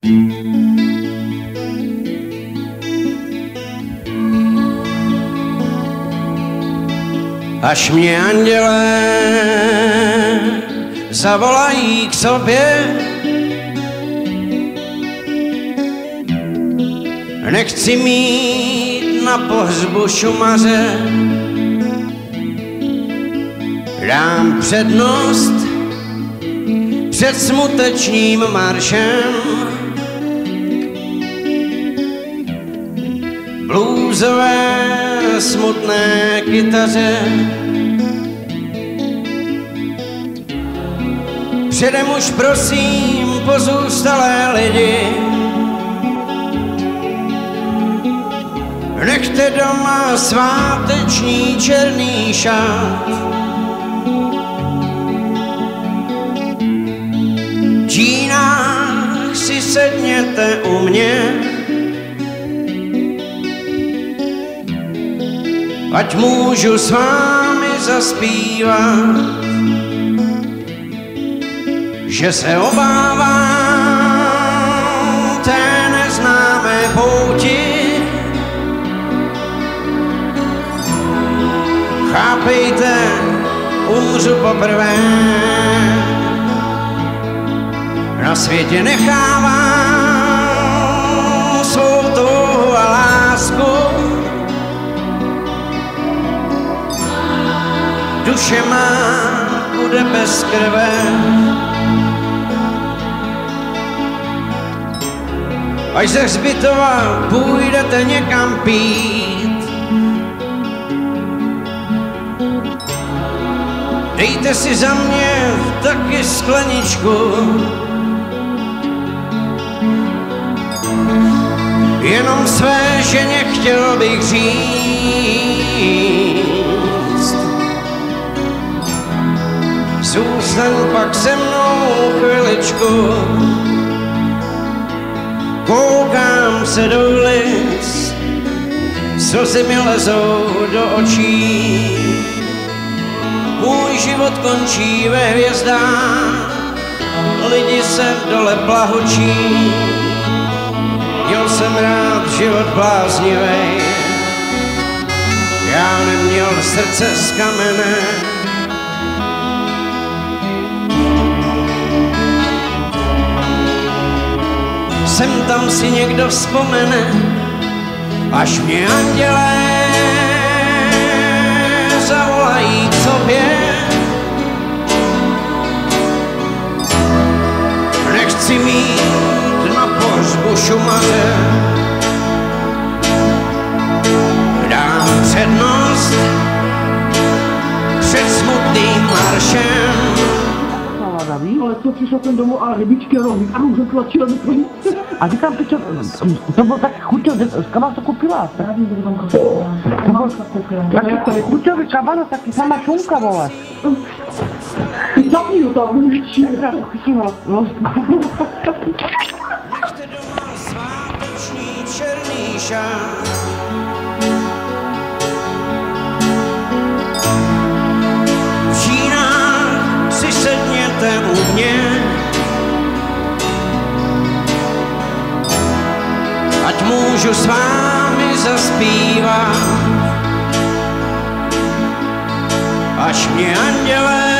Až mě andělé zavolají k sobě, nechci mít na pohřbu šumaře, dám přednost před smutečným maršem. Bluesové smutné kytaře, předem už prosím pozůstalé lidi, nechte doma sváteční černý šát. V džínách si sedněte u mě, ať můžu s vámi zaspívat, že se obávám té neznámé pouti. Chápejte, umřu poprvé, na světě nechávám svou touhu a lásku. Duše má bude bez krve, až ze hřbitova půjdete někam pít, dejte si za mě taky skleničku, jenom své ženě chtěl bych říct, zůstaň pak se mnou chviličku. Koukám se do ulic, slzy mi lezou do očí, můj život končí ve hvězdách, lidi se dole plahočí. Měl jsem rád život bláznivej, já neměl srdce z kamene. Sem tam si někdo vzpomene, až mě andělé zavolají k sobě. Nechci mít na pohřbu šumaře, dám přednost před smutným maršem. Ale co přišel jsem domů a rybičky a rohy tlačila do toho. A říkám, ty to bylo tak chuťově, kam to kupila? Právě to tam koupila. Taky chuťový kabano, taky sama šunka, vole. Ty zapni ho tam, můžeš no. Nechte doma sváteční černý šát, v džínách si sedněte u mě, ať můžu s vámi zaspívat, až mě andělé